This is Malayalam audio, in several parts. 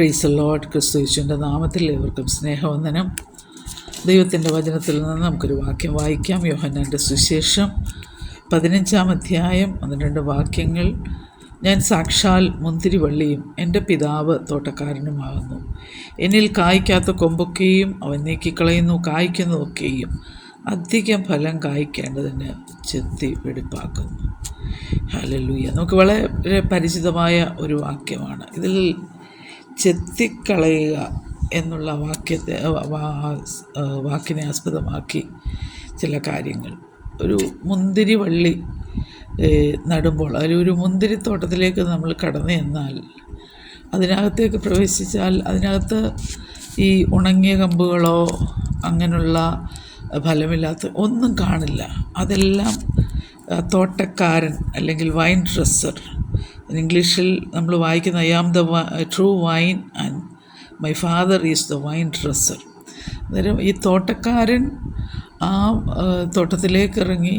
Praise the Lord. ക്രിസ്തുയേശുവിൻ്റെ നാമത്തിൽ ഏവർക്കും സ്നേഹവന്ദനം. ദൈവത്തിൻ്റെ വചനത്തിൽ നിന്ന് നമുക്കൊരു വാക്യം വായിക്കാം. യോഹന്നാൻ്റെ സുവിശേഷം 15-ാം അധ്യായം 12 വാക്യങ്ങൾ. ഞാൻ സാക്ഷാൽ മുന്തിരിവള്ളിയും എൻ്റെ പിതാവ് തോട്ടക്കാരനുമാകുന്നു. എന്നിൽ കായ്ക്കാത്ത കൊമ്പൊക്കെയും അവൻ നീക്കിക്കളയുന്നു, കായ്ക്കുന്നതൊക്കെയും അധികം ഫലം കായ്ക്കേണ്ടതിന് ചെത്തി വെടിപ്പാക്കുന്നു. ഹല്ലേലൂയ. നമുക്ക് വളരെ പരിചിതമായ ഒരു വാക്യമാണ്. ഇതിൽ ചെത്തിക്കളയുക എന്നുള്ള വാക്കിനെ ആസ്പദമാക്കി ചില കാര്യങ്ങൾ. ഒരു മുന്തിരിവള്ളി നടുമ്പോൾ ഒരു മുന്തിരിത്തോട്ടത്തിലേക്ക് നമ്മൾ കടന്നു ചെന്നാൽ, അതിനകത്തേക്ക് പ്രവേശിച്ചാൽ അതിനകത്ത് ഈ ഉണങ്ങിയ കമ്പുകളോ അങ്ങനെയുള്ള ഫലമില്ലാത്ത ഒന്നും കാണില്ല. അതെല്ലാം തോട്ടക്കാരൻ അല്ലെങ്കിൽ വൈൻ ഡ്രസ്സർ, ഇംഗ്ലീഷിൽ നമ്മൾ വായിക്കുന്ന I am the true vine and my father is the vine dresser. അന്നേരം ഈ തോട്ടക്കാരൻ ആ തോട്ടത്തിലേക്ക് ഇറങ്ങി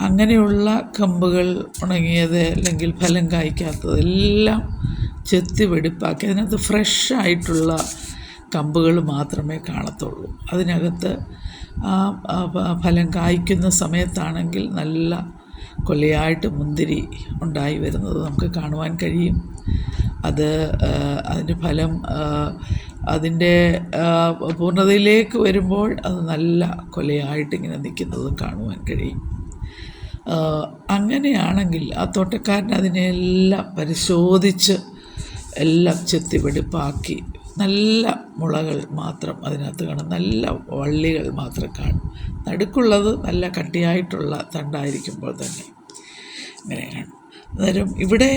അങ്ങനെയുള്ള കമ്പുകൾ, ഉണങ്ങിയത് അല്ലെങ്കിൽ ഫലം കായ്ക്കാത്തതെല്ലാം ചെത്തി വെടിപ്പാക്കി അതിനകത്ത് ഫ്രഷായിട്ടുള്ള കമ്പുകൾ മാത്രമേ കാണത്തുള്ളൂ. അതിനകത്ത് ഫലം കായ്ക്കുന്ന സമയത്താണെങ്കിൽ നല്ല കൊലയായിട്ട് മുന്തിരി ഉണ്ടായി വരുന്നത് നമുക്ക് കാണുവാൻ കഴിയും. അതിൻ്റെ ഫലം അതിൻ്റെ പൂർണ്ണതയിലേക്ക് വരുമ്പോൾ അത് നല്ല കൊലയായിട്ടിങ്ങനെ നിൽക്കുന്നതും കാണുവാൻ കഴിയും. അങ്ങനെയാണെങ്കിൽ ആ തോട്ടക്കാരൻ അതിനെല്ലാം പരിശോധിച്ച് എല്ലാം ചെത്തി വെടിപ്പാക്കി നല്ല മുളകൾ മാത്രം അതിനകത്ത് കാണും, നല്ല വള്ളികൾ മാത്രം കാണും. നടുക്കുള്ളത് നല്ല കട്ടിയായിട്ടുള്ള തണ്ടായിരിക്കുമ്പോൾ തന്നെ ഇങ്ങനെയാണ്. അന്നേരം ഇവിടെ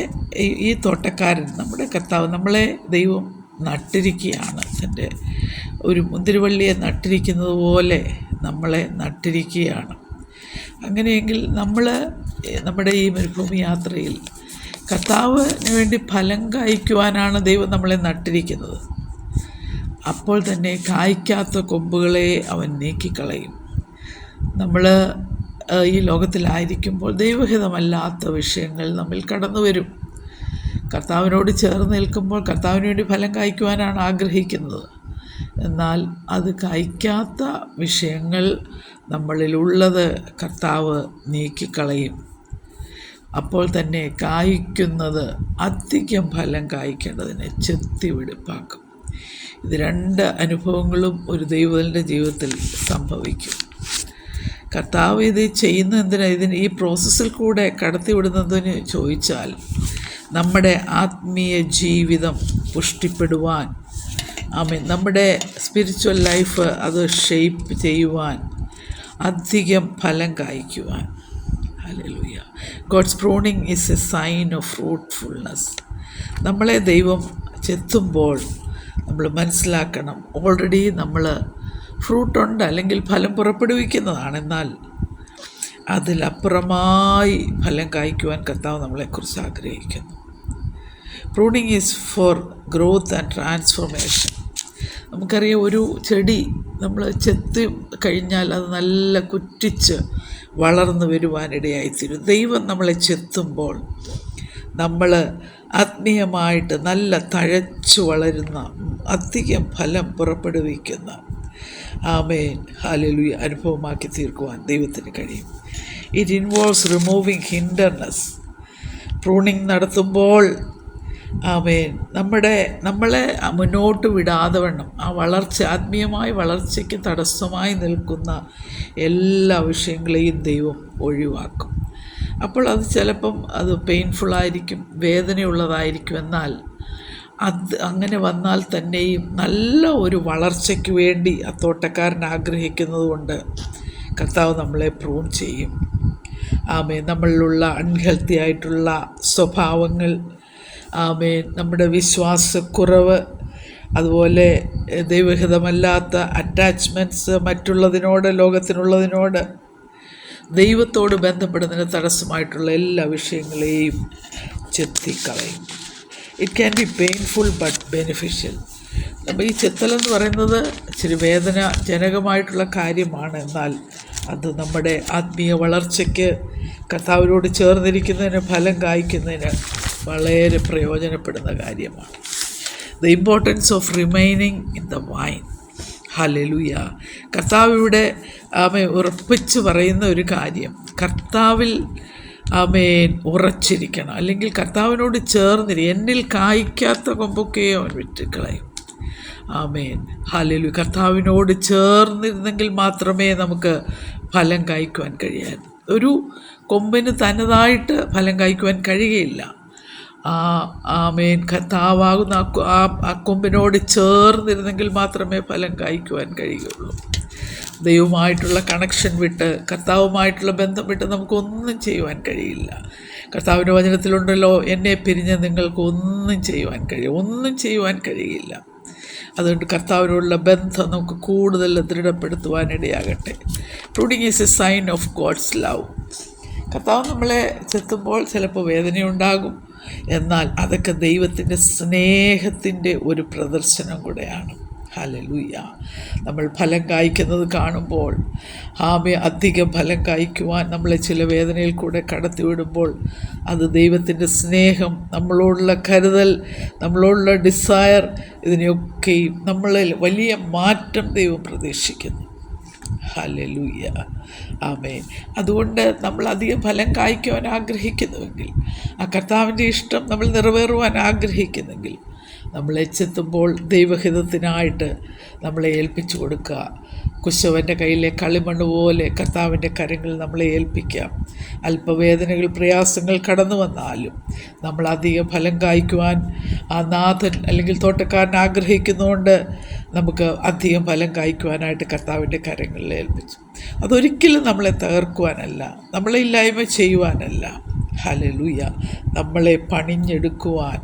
ഈ തോട്ടക്കാരൻ, നമ്മുടെ കർത്താവ്, നമ്മളെ ദൈവം നട്ടിരിക്കുകയാണ്. തൻ്റെ ഒരു മുന്തിരിവള്ളിയെ നട്ടിരിക്കുന്നത് പോലെ നമ്മളെ നട്ടിരിക്കുകയാണ്. അങ്ങനെയെങ്കിൽ നമ്മൾ നമ്മുടെ ഈ മരുഭൂമി യാത്രയിൽ കർത്താവിന് വേണ്ടി ഫലം കായ്ക്കുവാനാണ് ദൈവം നമ്മളെ നട്ടിരിക്കുന്നത്. അപ്പോൾ തന്നെ കായ്ക്കാത്ത കൊമ്പുകളെ അവൻ നീക്കിക്കളയും. നമ്മൾ ഈ ലോകത്തിലായിരിക്കുമ്പോൾ ദൈവഹിതമല്ലാത്ത വിഷയങ്ങൾ നമ്മിൽ കടന്നു വരും. കർത്താവിനോട് ചേർന്ന് നിൽക്കുമ്പോൾ കർത്താവിന് വേണ്ടി ഫലം കായ്ക്കുവാനാണ് ആഗ്രഹിക്കുന്നത്. എന്നാൽ അത് കായ്ക്കാത്ത വിഷയങ്ങൾ നമ്മളിലുള്ളത് കർത്താവ് നീക്കിക്കളയും. അപ്പോൾ തന്നെ കായ്ക്കുന്നത് അധികം ഫലം കായ്ക്കേണ്ടതിനെ ചെത്തി വെടിപ്പാക്കും. ഇത് രണ്ട് അനുഭവങ്ങളും ഒരു ദൈവത്തിൻ്റെ ജീവിതത്തിൽ സംഭവിക്കും. കർത്താവ് ഇത് ചെയ്യുന്ന എന്തിനാണ്? ഈ പ്രോസസ്സിൽ കൂടെ കടത്തിവിടുന്നതിന് ചോദിച്ചാൽ നമ്മുടെ ആത്മീയ ജീവിതം പുഷ്ടിപ്പെടുവാൻ, നമ്മുടെ സ്പിരിച്വൽ ലൈഫ് അത് ഷെയ്പ്പ് ചെയ്യുവാൻ, അധികം ഫലം കായ്ക്കുവാൻ. Hallelujah. God's pruning is a sign of fruitfulness. നമ്മളെ ദൈവം ചെത്തുമ്പോൾ നമ്മൾ മനസ്സിലാക്കണം, ഓൾറെഡി നമ്മൾ ഫ്രൂട്ടുണ്ട് അല്ലെങ്കിൽ ഫലം പുറപ്പെടുവിക്കുന്നതാണ്. എന്നാൽ അതിലപ്പുറമായി ഫലം കായ്ക്കുവാൻ കർത്താവ് നമ്മളെക്കുറിച്ച് ആഗ്രഹിക്കുന്നു. Pruning is for growth and transformation. നമുക്കറിയാം, ഒരു ചെടി നമ്മൾ ചെത്തി കഴിഞ്ഞാൽ അത് നല്ല കുറ്റിച്ച് വളർന്നു വരുവാനിടയായിത്തീരും. ദൈവം നമ്മളെ ചെത്തുമ്പോൾ നമ്മൾ ആത്മീയമായിട്ട് നല്ല തഴച്ചു വളരുന്ന, അധികം ഫലം പുറപ്പെടുവിക്കുന്ന, ആമേൻ, ഹല്ലേലൂയ, അനുഭവമാക്കി തീർക്കുവാൻ ദൈവത്തിന് കഴിയും. It involves removing hindrances. Pruning നടത്തുമ്പോൾ ആമേൻ, നമ്മളെ മുന്നോട്ട് വിടാതെ വണ്ണം ആ വളർച്ച, ആത്മീയമായ വളർച്ചയ്ക്ക് തടസ്സമായി നിൽക്കുന്ന എല്ലാ വിഷയങ്ങളെയും ദൈവം ഒഴിവാക്കും. അപ്പോൾ അത് ചിലപ്പം അത് പെയിൻഫുള്ളായിരിക്കും, വേദനയുള്ളതായിരിക്കും. എന്നാൽ അങ്ങനെ വന്നാൽ തന്നെയും നല്ല ഒരു വളർച്ചയ്ക്ക് വേണ്ടി ആ തോട്ടക്കാരൻ ആഗ്രഹിക്കുന്നത് കൊണ്ട് കർത്താവ് നമ്മളെ പ്രൂൺ ചെയ്യും. ആമേൻ. നമ്മളിലുള്ള അൺഹെൽത്തി ആയിട്ടുള്ള സ്വഭാവങ്ങൾ, ആമേൻ, നമ്മുടെ വിശ്വാസക്കുറവ്, അതുപോലെ ദൈവഹിതമല്ലാത്ത അറ്റാച്ച്മെൻറ്റ്സ്, മറ്റുള്ളതിനോട്, ലോകത്തിനുള്ളതിനോട്, ദൈവത്തോട് ബന്ധപ്പെടുന്നതിന് തടസ്സമായിട്ടുള്ള എല്ലാ വിഷയങ്ങളെയും ചെത്തിക്കളയും. It can be painful but beneficial. അപ്പോൾ ഈ ചെത്തലെന്ന് പറയുന്നത് ഇച്ചിരി വേദനാജനകമായിട്ടുള്ള കാര്യമാണ്. എന്നാൽ അത് നമ്മുടെ ആത്മീയ വളർച്ചയ്ക്ക്, കർത്താവിനോട് ചേർന്നിരിക്കുന്നതിന്, ഫലം കായ്ക്കുന്നതിന് വളരെ പ്രയോജനപ്പെടുന്ന കാര്യമാണ്. The importance of remaining in the wine. Hallelujah. കർത്താവ് ഇവിടെ ഉറപ്പിച്ച് പറയുന്ന ഒരു കാര്യം, കർത്താവിൽ ഉറച്ചിരിക്കണം, അല്ലെങ്കിൽ കർത്താവിനോട് എന്നിൽ കായ്ക്കാത്ത കൊമ്പൊക്കെയോ അവൻ വിറ്റുകളയും. ഹല്ലേലൂയ. കർത്താവിനോട് ചേർന്നിരുന്നെങ്കിൽ മാത്രമേ നമുക്ക് ഫലം കായ്ക്കുവാൻ കഴിയാൻ. ഒരു കൊമ്പിന് തനതായിട്ട് ഫലം കായ്ക്കുവാൻ കഴിയുകയില്ല. കർത്താവാകുന്ന ആ കൊമ്പിനോട് ചേർന്നിരുന്നെങ്കിൽ മാത്രമേ ഫലം കായ്ക്കുവാൻ കഴിയുകയുള്ളൂ. ദൈവമായിട്ടുള്ള കണക്ഷൻ വിട്ട്, കർത്താവുമായിട്ടുള്ള ബന്ധം വിട്ട് നമുക്കൊന്നും ചെയ്യുവാൻ കഴിയില്ല. കർത്താവിൻ്റെ വചനത്തിലുണ്ടല്ലോ, എന്നെ പിരിഞ്ഞ് നിങ്ങൾക്ക് ഒന്നും ചെയ്യുവാൻ കഴിയില്ല. അതുകൊണ്ട് കർത്താവിനോടുള്ള ബന്ധം നമുക്ക് കൂടുതൽ ദൃഢപ്പെടുത്തുവാനിടയാകട്ടെ. Pruning is a sign of God's love. കർത്താവ് നമ്മളെ ചെത്തുമ്പോൾ ചിലപ്പോൾ വേദനയുണ്ടാകും, എന്നാൽ അതൊക്കെ ദൈവത്തിൻ്റെ സ്നേഹത്തിൻ്റെ ഒരു പ്രദർശനം കൂടെയാണ്. ഹല്ലേലൂയ. നമ്മൾ ഫലം കായ്ക്കുന്നത് കാണുമ്പോൾ, അധികം ഫലം കായ്ക്കുവാൻ നമ്മളെ ചില വേദനയിൽ കൂടെ കടത്തിവിടുമ്പോൾ, അത് ദൈവത്തിൻ്റെ സ്നേഹം, നമ്മളോടുള്ള കരുതൽ, നമ്മളോടുള്ള ഡിസയർ, ഇതിനെയൊക്കെയും നമ്മളിൽ വലിയ മാറ്റം ദൈവം പ്രതീക്ഷിക്കുന്നു. ഹല്ലേലൂയ. ആമേൻ. അതുകൊണ്ട് നമ്മൾ അധികം ഫലം കായ്ക്കുവാൻ ആഗ്രഹിക്കുന്നുവെങ്കിൽ, ആ കർത്താവിൻ്റെ ഇഷ്ടം നമ്മൾ നിറവേറുവാൻ ആഗ്രഹിക്കുന്നെങ്കിൽ, നമ്മളെ ചെത്തുമ്പോൾ ദൈവഹിതത്തിനായിട്ട് നമ്മളെ ഏൽപ്പിച്ചു കൊടുക്കുക. കുശവൻ്റെ കയ്യിലെ കളിമണ്ണ് പോലെ കർത്താവിൻ്റെ കരങ്ങളിൽ നമ്മളെ ഏൽപ്പിക്കാം. അല്പവേദനകൾ, പ്രയാസങ്ങൾ കടന്നു വന്നാലും നമ്മൾ അധികം ഫലം കായ്ക്കുവാൻ ആ നാഥൻ അല്ലെങ്കിൽ തോട്ടക്കാരൻ ആഗ്രഹിക്കുന്നതുകൊണ്ട് നമുക്ക് അധികം ഫലം കായ്ക്കുവാനായിട്ട് കർത്താവിൻ്റെ കരങ്ങളിൽ ഏൽപ്പിച്ചു. അതൊരിക്കലും നമ്മളെ തകർക്കുവാനല്ല, നമ്മളെ ഇല്ലായ്മ ചെയ്യുവാനല്ല. ഹല്ലേലൂയ. നമ്മളെ പണിഞ്ഞെടുക്കുവാൻ,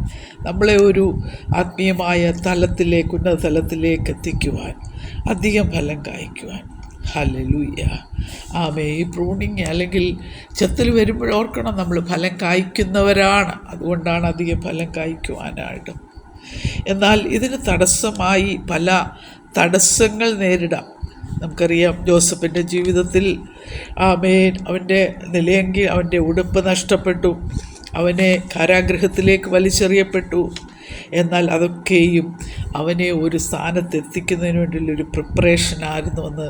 നമ്മളെ ഒരു ആത്മീയമായ തലത്തിലേക്ക്, ഉന്നത തലത്തിലേക്ക് എത്തിക്കുവാൻ, അധികം ഫലം കായ്ക്കുവാൻ. ഹല്ലേലൂയ. ഈ പ്രൂണിങ് അല്ലെങ്കിൽ ചെത്തൽ വരുമ്പോഴോർക്കണം, നമ്മൾ ഫലം കായ്ക്കുന്നവരാണ്, അതുകൊണ്ടാണ് അധികം ഫലം കായ്ക്കുവാനായിട്ട്. എന്നാൽ ഇതിന് തടസ്സമായി പല തടസ്സങ്ങൾ നേരിടാം. നമുക്കറിയാം, ജോസഫിൻ്റെ ജീവിതത്തിൽ അവൻ്റെ നിലയെങ്കിൽ അവൻ്റെ ഉടുപ്പ് നഷ്ടപ്പെട്ടു, അവനെ കാരാഗൃഹത്തിലേക്ക് വലിച്ചെറിയപ്പെട്ടു. എന്നാൽ അതൊക്കെയും അവനെ ഒരു സ്ഥാനത്തെത്തിക്കുന്നതിന് വേണ്ടിയുള്ളൊരു പ്രിപ്പറേഷനായിരുന്നുവെന്ന്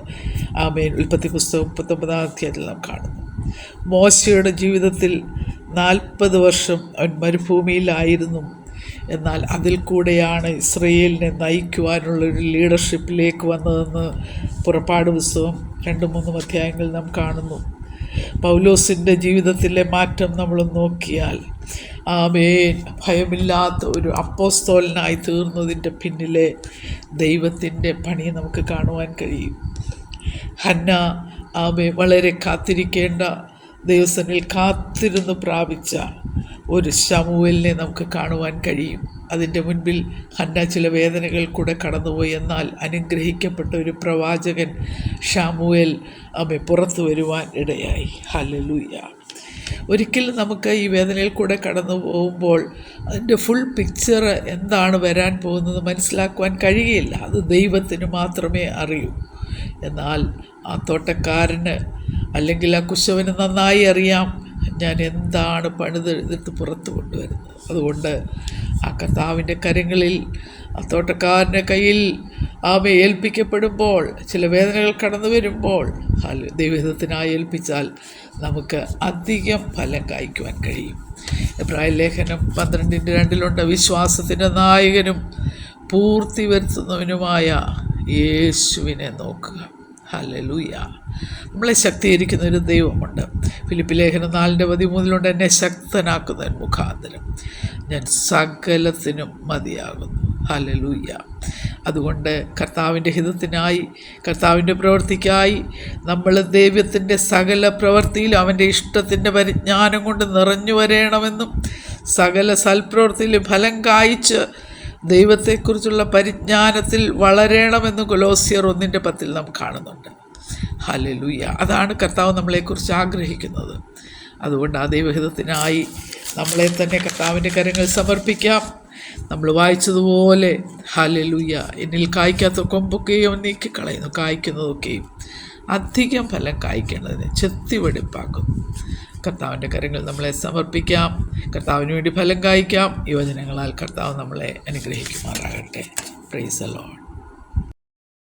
ഉൽപ്പത്തി പുസ്തകം 39-ാം അധ്യായത്തിൽ നാം കാണുന്നു. മോശയുടെ ജീവിതത്തിൽ 40 വർഷം അവൻ മരുഭൂമിയിലായിരുന്നു. എന്നാൽ അതിൽ കൂടെയാണ് ഇസ്രയേലിനെ നയിക്കുവാനുള്ളൊരു ലീഡർഷിപ്പിലേക്ക് വന്നതെന്ന് പുറപ്പാട് പുസ്തകം 2-3 അധ്യായങ്ങളിൽ നാം കാണുന്നു. പൗലോസിൻ്റെ ജീവിതത്തിലെ മാറ്റം നമ്മൾ നോക്കിയാൽ, ഭയമില്ലാത്ത ഒരു അപ്പോസ്തോലനായി തീർന്നതിൻ്റെ പിന്നിലെ ദൈവത്തിൻ്റെ പണി നമുക്ക് കാണുവാൻ കഴിയും. ഹന്ന വളരെ കാത്തിരിക്കേണ്ട, ദൈവസന്നിധിയിൽ കാത്തിരുന്ന് പ്രാപിച്ച ഒരു ശമൂവേലിനെ നമുക്ക് കാണുവാൻ കഴിയും. അതിൻ്റെ മുൻപിൽ ഹന്ന ചില വേദനകൾ കൂടെ കടന്നുപോയി. എന്നാൽ അനുഗ്രഹിക്കപ്പെട്ട ഒരു പ്രവാചകൻ ശമൂവേൽ പുറത്തു വരുവാൻ ഇടയായി. ഹല്ലേലൂയ. ഒരിക്കലും നമുക്ക് ഈ വേദനയിൽ കൂടെ കടന്നു പോകുമ്പോൾ അതിൻ്റെ ഫുൾ പിക്ചർ എന്താണ് വരാൻ പോകുന്നത് മനസ്സിലാക്കുവാൻ കഴിയുകയില്ല. അത് ദൈവത്തിന് മാത്രമേ അറിയൂ. എന്നാൽ ആ തോട്ടക്കാരന് അല്ലെങ്കിൽ ആ കുശവന് നന്നായി അറിയാം, ഞാൻ എന്താണ് പണിതെടുത്ത് പുറത്ത് കൊണ്ടുവരുന്നത്. അതുകൊണ്ട് ആ കർത്താവിൻ്റെ കരങ്ങളിൽ, ആ തോട്ടക്കാരൻ്റെ കയ്യിൽ ഏൽപ്പിക്കപ്പെടുമ്പോൾ, ചില വേദനകൾ കടന്നു വരുമ്പോൾ ദൈവഹിതത്തിനായി ഏൽപ്പിച്ചാൽ നമുക്ക് അധികം ഫലം കായ്ക്കുവാൻ കഴിയും. എബ്രായ ലേഖനം 12:2 വിശ്വാസത്തിൻ്റെ നായകനും പൂർത്തി വരുത്തുന്നവനുമായ യേശുവിനെ നോക്കുക. ഹല്ലേലൂയ. നമ്മളെ ശക്തീകരിക്കുന്ന ഒരു ദൈവമുണ്ട്. ഫിലിപ്പി ലേഖനം 4:13 എന്നെ ശക്തനാക്കുന്നവൻ മുഖാന്തരം ഞാൻ സകലത്തിനും മതിയാകുന്നു. ഹല്ലേലൂയ. അതുകൊണ്ട് കർത്താവിൻ്റെ ഹിതത്തിനായി, കർത്താവിൻ്റെ പ്രവൃത്തിക്കായി നമ്മൾ ദൈവത്തിൻ്റെ സകല പ്രവൃത്തിയിലും അവൻ്റെ ഇഷ്ടത്തിൻ്റെ പരിജ്ഞാനം കൊണ്ട് നിറഞ്ഞു വരണമെന്നും, സകല സൽപ്രവൃത്തിയിലും ഫലം കായ്ച്ച് ദൈവത്തെക്കുറിച്ചുള്ള പരിജ്ഞാനത്തിൽ വളരണമെന്ന് കൊലോസ്യർ 1:10 നാം കാണുന്നുണ്ട്. ഹല്ലേലൂയ. അതാണ് കർത്താവ് നമ്മളെക്കുറിച്ച് ആഗ്രഹിക്കുന്നത്. അതുകൊണ്ട് ആ ദൈവഹിതത്തിനായി നമ്മളെ തന്നെ കർത്താവിൻ്റെ കരങ്ങൾ സമർപ്പിക്കാം. നമ്മൾ വായിച്ചതുപോലെ, ഹല്ലേലൂയ, എന്നിൽ കായ്ക്കാത്ത കൊമ്പൊക്കെയും നീക്കിക്കളയുന്നു, കായ്ക്കുന്നതൊക്കെയും അധികം ഫലം കായ്ക്കേണ്ടതിന് ചെത്തിവെടിപ്പാക്കുന്നു. കർത്താവിൻ്റെ കരങ്ങളിൽ നമ്മളെ സമർപ്പിക്കാം. കർത്താവിന് വേണ്ടി ഫലം കായ്ക്കാം. യുവജനങ്ങളാൽ കർത്താവ് നമ്മളെ അനുഗ്രഹിക്കുമാറാകട്ടെ. Praise the Lord.